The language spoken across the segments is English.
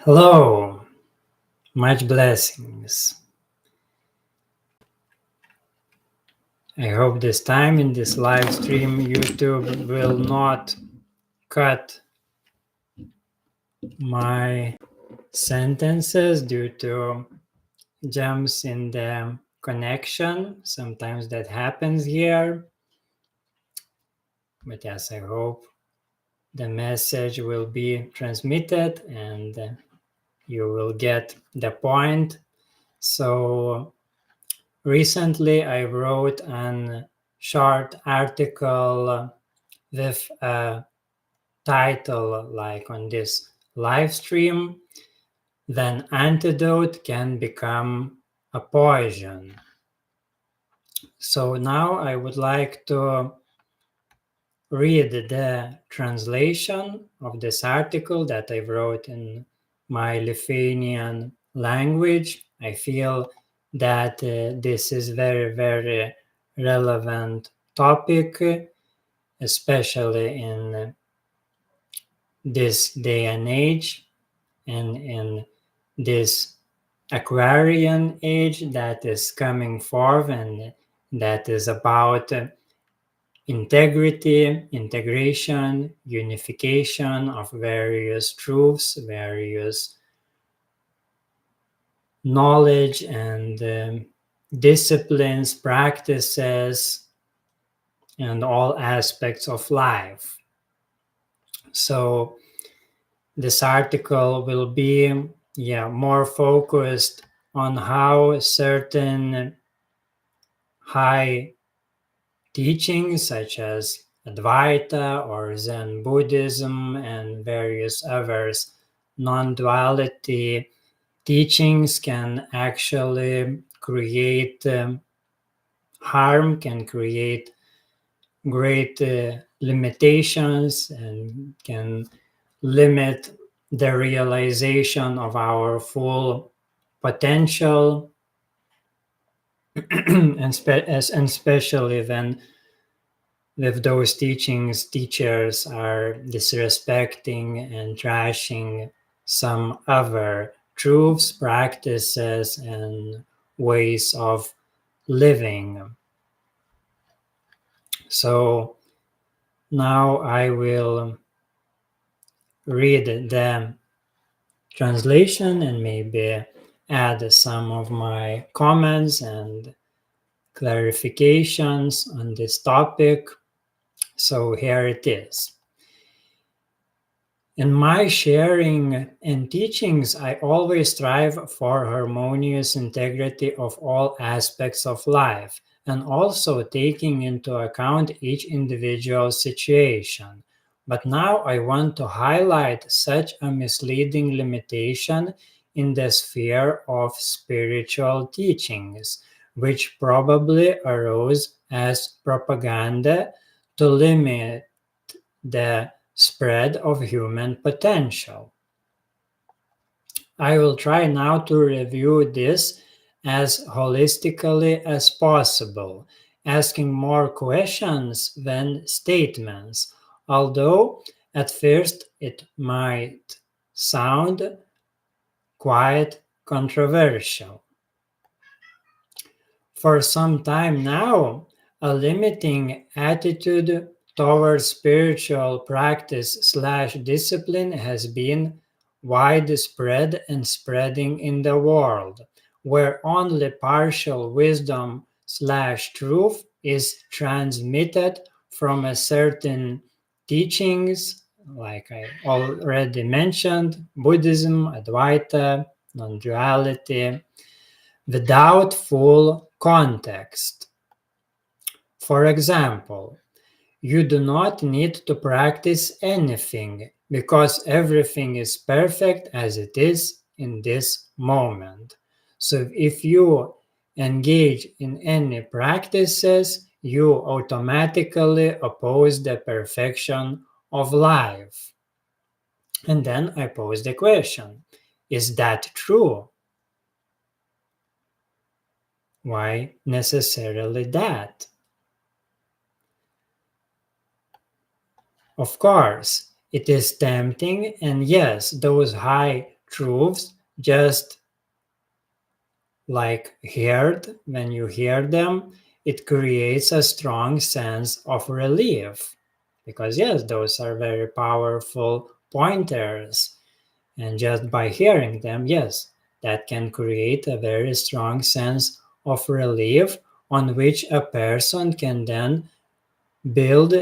Hello, much blessings. I hope this time in this live stream YouTube will not cut my sentences due to jumps in the connection. Sometimes that happens here. But yes, I hope the message will be transmitted and you will get the point. So recently, I wrote a short article with a title like on this live stream. Then antidote can become a poison. So now I would like to read the translation of this article that I wrote in my Lithuanian language. I feel that this is very relevant topic, especially in this day and age and in this Aquarian age that is coming forth and that is about integrity, integration, unification of various truths, various knowledge and disciplines, practices, and all aspects of life. So this article will be more focused on how certain high teachings such as Advaita or Zen Buddhism and various others non-duality teachings can actually create harm, can create great limitations and can limit the realization of our full potential and especially when with those teachings teachers are disrespecting and trashing some other truths, practices, and ways of living. So now I will read the translation and maybe add some of my comments and clarifications on this topic. So here it is. In my sharing and teachings, I always strive for harmonious integrity of all aspects of life and also taking into account each individual situation. But now I want to highlight such a misleading limitation in the sphere of spiritual teachings, which probably arose as propaganda to limit the spread of human potential. I will try now to review this as holistically as possible, asking more questions than statements, although at first it might sound quite controversial. For some time now, a limiting attitude towards spiritual practice/discipline has been widespread and spreading in the world, where only partial wisdom/truth is transmitted from a certain teachings, like I already mentioned, Buddhism, Advaita, Non-Duality, without full context. For example, you do not need to practice anything because everything is perfect as it is in this moment. So if you engage in any practices, you automatically oppose the perfection of life. And then I pose the question, is that true? Why necessarily that? Of course, it is tempting, and yes, those high truths just like heard, when you hear them, it creates a strong sense of relief. Because, yes, those are very powerful pointers. And just by hearing them, yes, that can create a very strong sense of relief on which a person can then build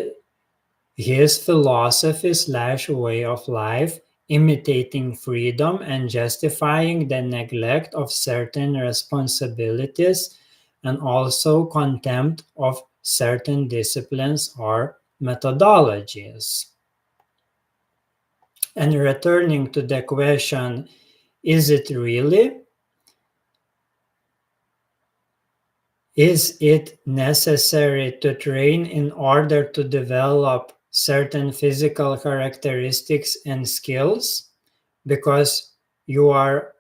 his philosophy slash way of life, imitating freedom and justifying the neglect of certain responsibilities and also contempt of certain disciplines or methodologies. And returning to the question, is it really? Is it necessary to train in order to develop certain physical characteristics and skills? Because you are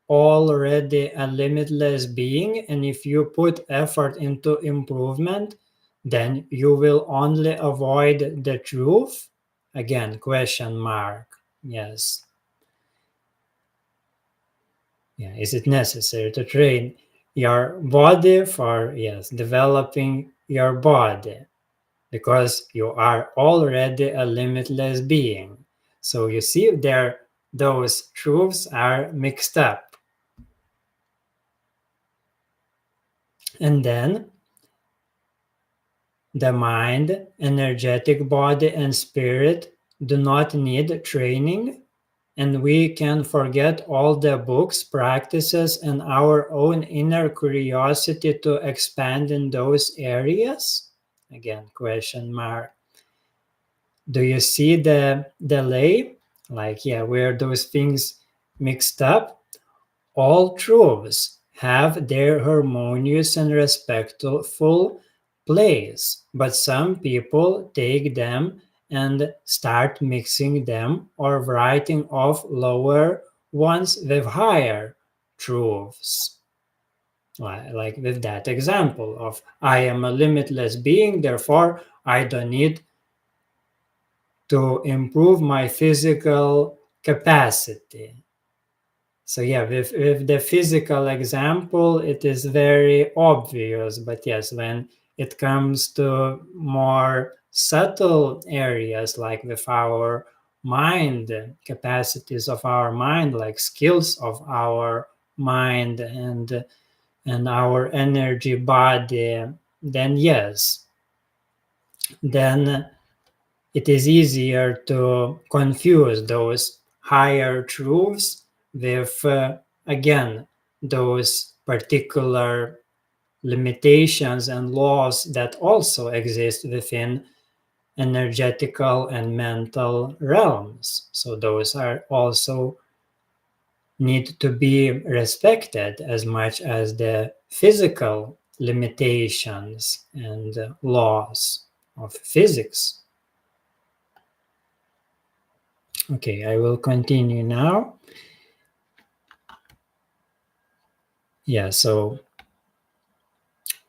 already a limitless being, and if you put effort into improvement, then you will only avoid the truth? Again, question mark. Yes. Yeah, is it necessary to train your body for, yes, developing your body? Because you are already a limitless being. So you see there, those truths are mixed up. And then the mind, energetic body, and spirit do not need training, and we can forget all the books, practices, and our own inner curiosity to expand in those areas? Again, question mark. Do you see the delay? Like, yeah, where those things mixed up? All truths have their harmonious and respectful place, but some people take them and start mixing them or writing off lower ones with higher truths. Like with that example of, I am a limitless being, therefore I don't need to improve my physical capacity. So yeah, with the physical example, it is very obvious. But yes, when it comes to more subtle areas, like with our mind, capacities of our mind, like skills of our mind and our energy body, then yes, then it is easier to confuse those higher truths with, again, those particular limitations and laws that also exist within energetical and mental realms. So those are also need to be respected as much as the physical limitations and laws of physics. Okay, I will continue now. Yeah, so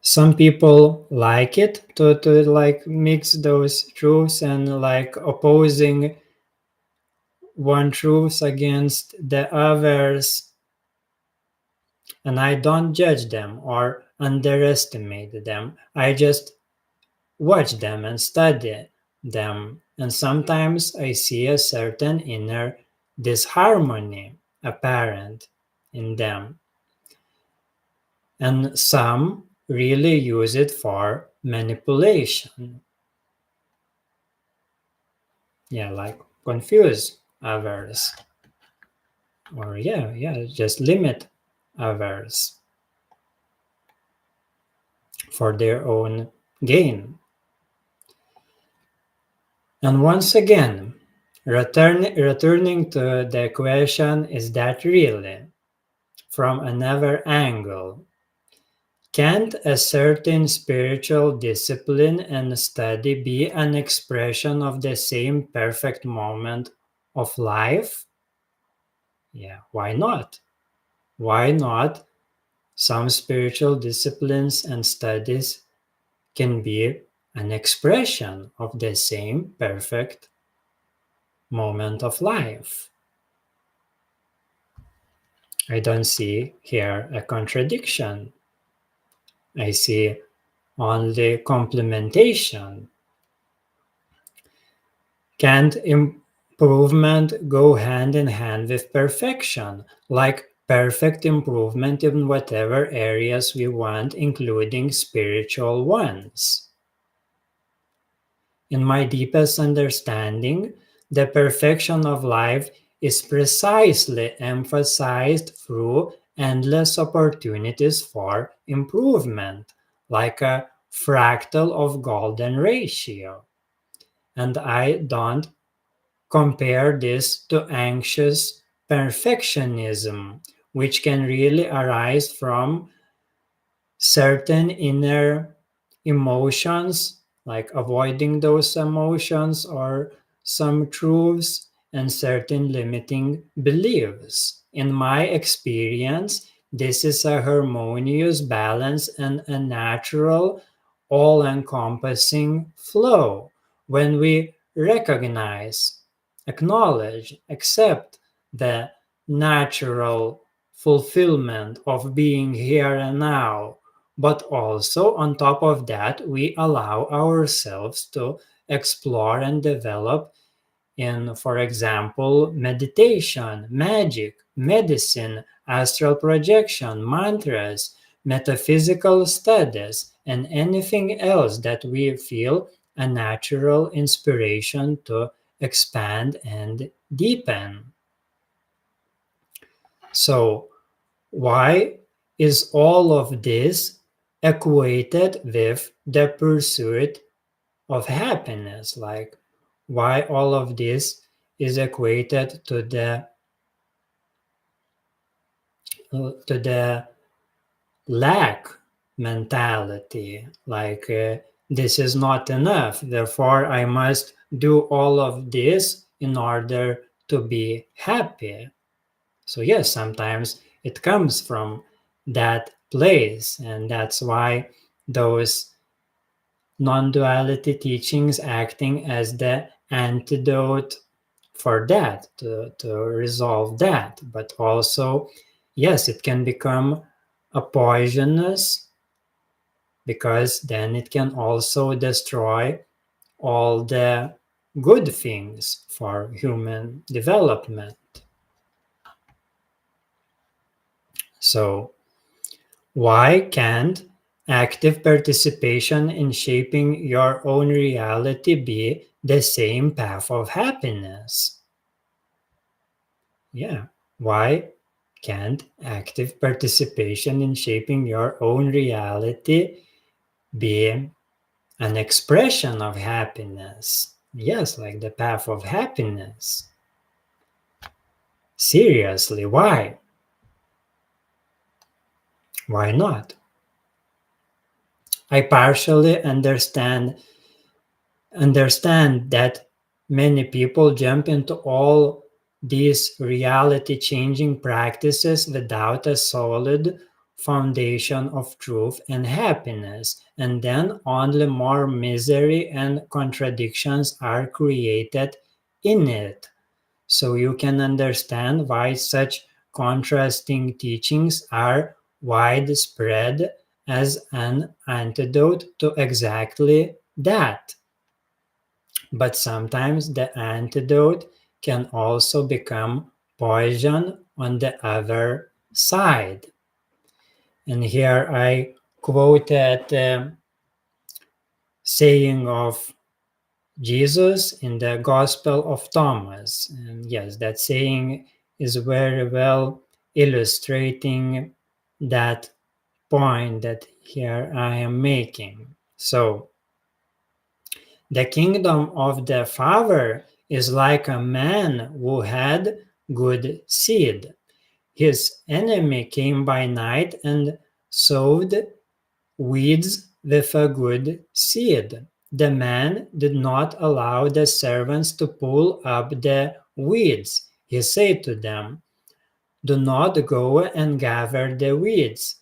some people like it to like mix those truths and like opposing one truth against the others, and I don't judge them or underestimate them. I just watch them and study them, and sometimes I see a certain inner disharmony apparent in them, and some really use it for manipulation. Yeah, like confuse others, or yeah, just limit others for their own gain. And once again, returning to the question, is that really from another angle? Can't a certain spiritual discipline and study be an expression of the same perfect moment of life? Yeah, why not? Why not? Some spiritual disciplines and studies can be an expression of the same perfect moment of life. I don't see here a contradiction. I see only complementation. Can't improvement go hand in hand with perfection? Like perfect improvement in whatever areas we want, including spiritual ones. In my deepest understanding, the perfection of life is precisely emphasized through endless opportunities for improvement, like a fractal of golden ratio. And I don't compare this to anxious perfectionism, which can really arise from certain inner emotions, like avoiding those emotions or some truths, and certain limiting beliefs. In my experience, this is a harmonious balance and a natural, all encompassing flow when we recognize, acknowledge, accept the natural fulfillment of being here and now, but also, on top of that, we allow ourselves to explore and develop in, for example, meditation, magic, medicine, astral projection, mantras, metaphysical studies, and anything else that we feel a natural inspiration to expand and deepen. So, why is all of this equated with the pursuit of happiness? Like, why all of this is equated to the lack mentality? Like, this is not enough. Therefore, I must do all of this in order to be happy. So, yes, sometimes it comes from that place, and that's why those non duality teachings acting as the antidote for that, to resolve that. But also, yes, it can become a poisonous because then it can also destroy all the good things for human development. So, why can't active participation in shaping your own reality be the same path of happiness? Yeah. Why can't active participation in shaping your own reality be an expression of happiness? Yes, like the path of happiness. Seriously, why? Why not? I partially understand that many people jump into all these reality changing practices without a solid foundation of truth and happiness, and then only more misery and contradictions are created in it. So you can understand why such contrasting teachings are widespread as an antidote to exactly that. But sometimes the antidote can also become poison on the other side. And here I quoted the saying of Jesus in the Gospel of Thomas. And yes, that saying is very well illustrating that point that here I am making. So, the kingdom of the Father is like a man who had good seed. His enemy came by night and sowed weeds with a good seed. The man did not allow the servants to pull up the weeds. He said to them, "Do not go and gather the weeds,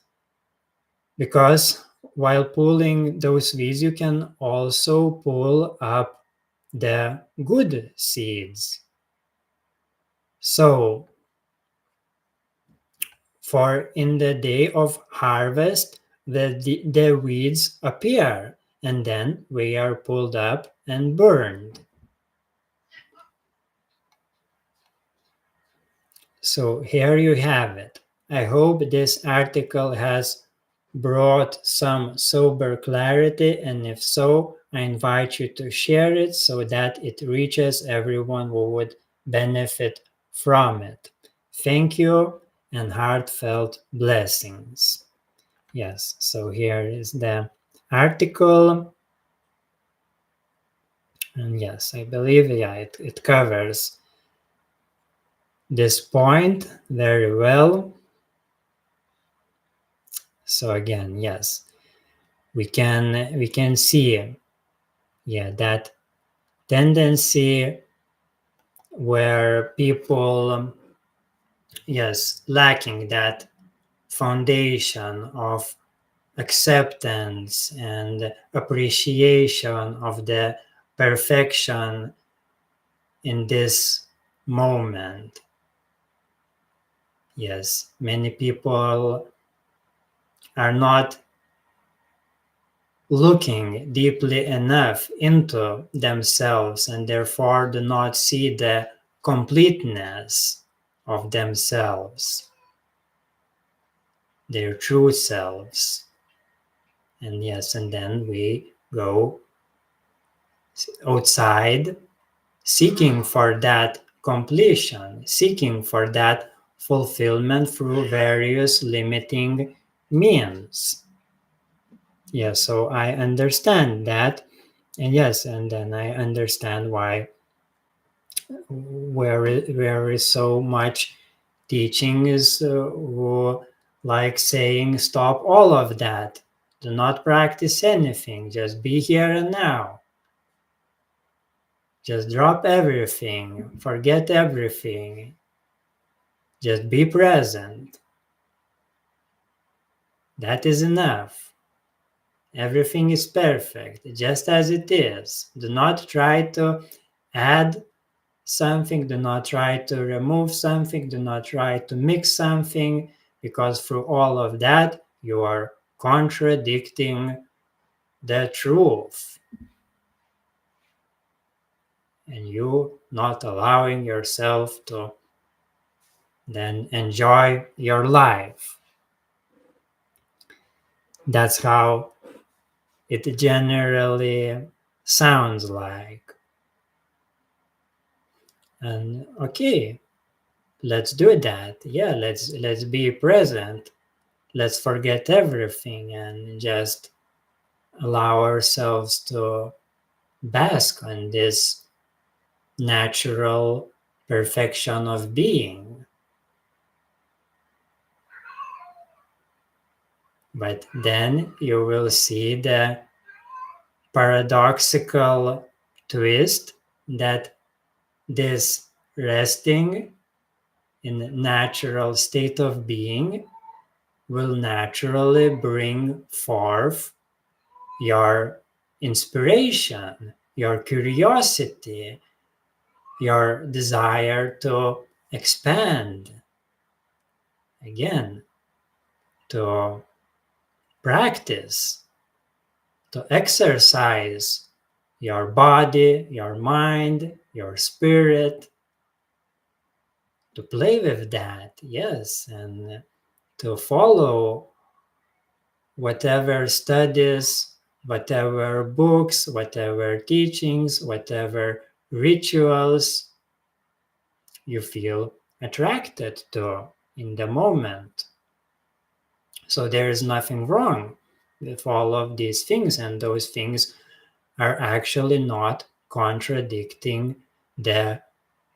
because while pulling those weeds, you can also pull up the good seeds." So, For in the day of harvest, the weeds appear, and then we are pulled up and burned. So here you have it. I hope this article has brought some sober clarity, and if so, I invite you to share it so that it reaches everyone who would benefit from it. Thank you and heartfelt blessings. Yes, so here is the article. And yes, I believe, yeah, it covers this point very well. So again, yes, we can see, yeah, that tendency where people, yes, lacking that foundation of acceptance and appreciation of the perfection in this moment. Yes, many people are not looking deeply enough into themselves and therefore do not see the completeness of themselves, their true selves. And yes, and then we go outside seeking for that completion, seeking for that fulfillment through various limiting means. Yes, so I understand that. And yes, and then I understand why where is so much teaching is who like saying stop all of that, do not practice anything, just be here and now, just drop everything, forget everything, just be present, that is enough, everything is perfect just as it is, do not try to add something, do not try to remove something, do not try to mix something, because through all of that you are contradicting the truth and you not allowing yourself to then enjoy your life. That's how it generally sounds like. And okay, let's do that. Yeah, let's be present, let's forget everything and just allow ourselves to bask on this natural perfection of being. But then you will see the paradoxical twist that this resting in natural state of being will naturally bring forth your inspiration, your curiosity, your desire to expand again, to practice, to exercise your body, your mind, your spirit, to play with that, yes, and to follow whatever studies, whatever books, whatever teachings, whatever rituals you feel attracted to in the moment. So there is nothing wrong with all of these things, and those things are actually not contradicting the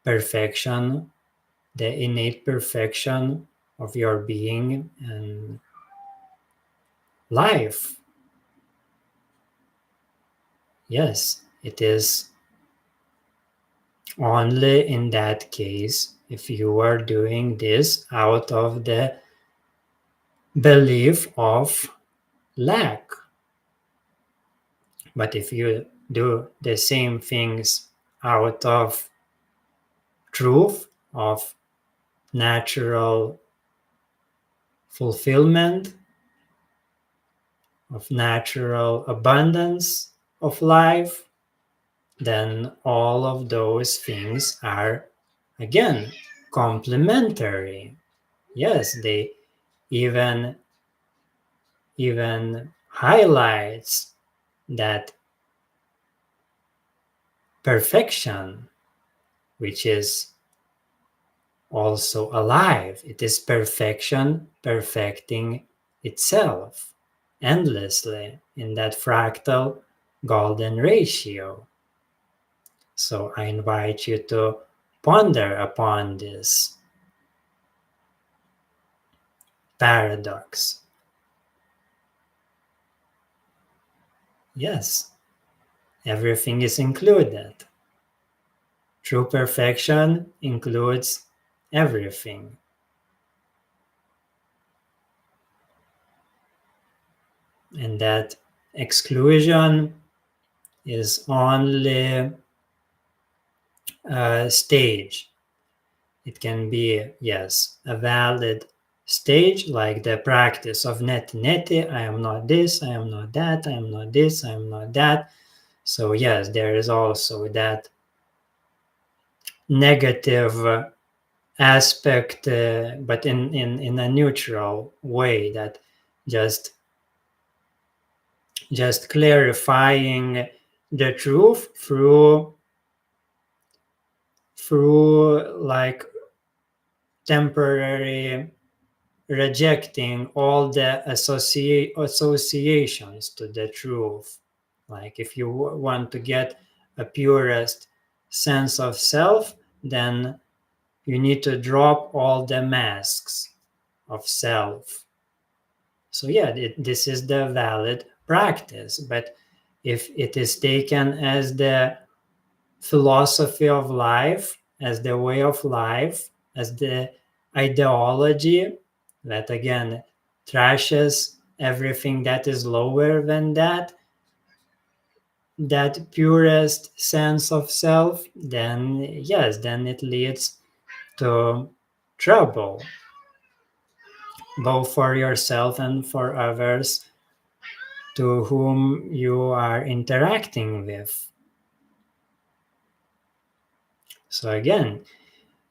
perfection, the innate perfection of your being and life. Yes, it is only in that case if you are doing this out of the belief of lack. But if you do the same things out of truth, of natural fulfillment, of natural abundance of life, then all of those things are, again, complementary. Yes, they even highlights that perfection, which is also alive. It is perfection perfecting itself endlessly in that fractal golden ratio. So I invite you to ponder upon this paradox. Yes, everything is included. True perfection includes everything. And that exclusion is only a stage. It can be, yes, a valid stage, like the practice of neti. I am not this, I am not that, I am not this, I am not that. So yes, there is also that negative aspect, but in a neutral way, that just clarifying the truth through like temporary rejecting all the associations to the truth. Like if you want to get a purest sense of self, then you need to drop all the masks of self. So yeah, this is the valid practice. But if it is taken as the philosophy of life, as the way of life, as the ideology that again trashes everything that is lower than that purest sense of self, then yes, then it leads to trouble, both for yourself and for others to whom you are interacting with. So again,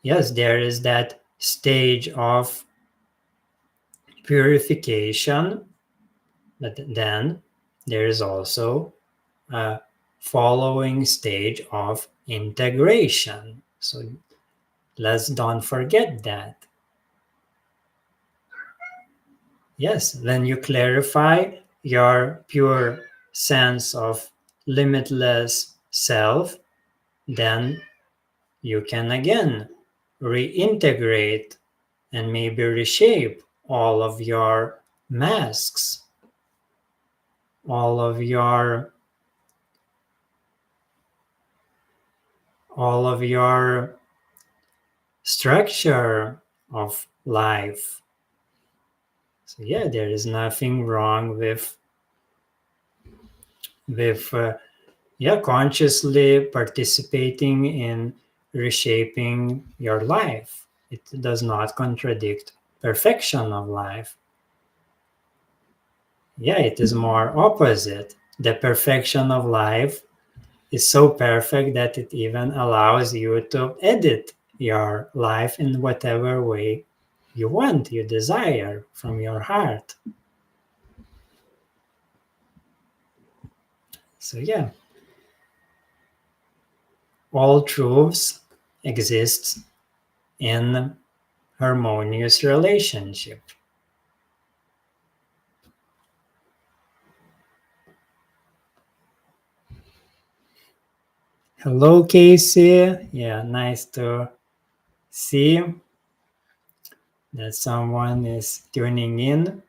yes, there is that stage of purification, but then there is also a following stage of integration. So let's don't forget that. Yes, when you clarify your pure sense of limitless self, then you can again reintegrate and maybe reshape all of your masks, all of your structure of life. So yeah, there is nothing wrong with consciously participating in reshaping your life. It does not contradict perfection of life. Yeah, it is more opposite. The perfection of life is so perfect that it even allows you to edit your life in whatever way you want, you desire from your heart. So yeah, all truths exist in harmonious relationship. Hello, Casey. Yeah, nice to see that someone is tuning in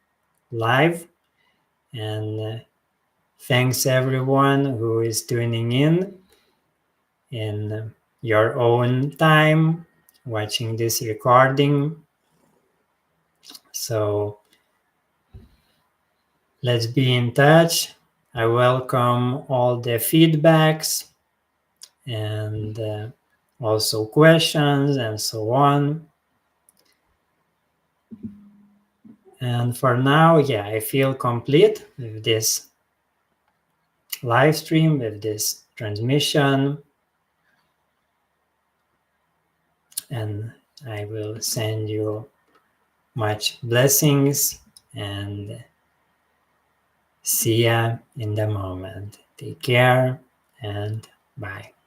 live. And thanks everyone who is tuning in your own time watching this recording. So let's be in touch. I welcome all the feedbacks and also questions and so on. And for now, yeah, I feel complete with this live stream, with this transmission. And I will send you much blessings and see ya in the moment. Take care and bye.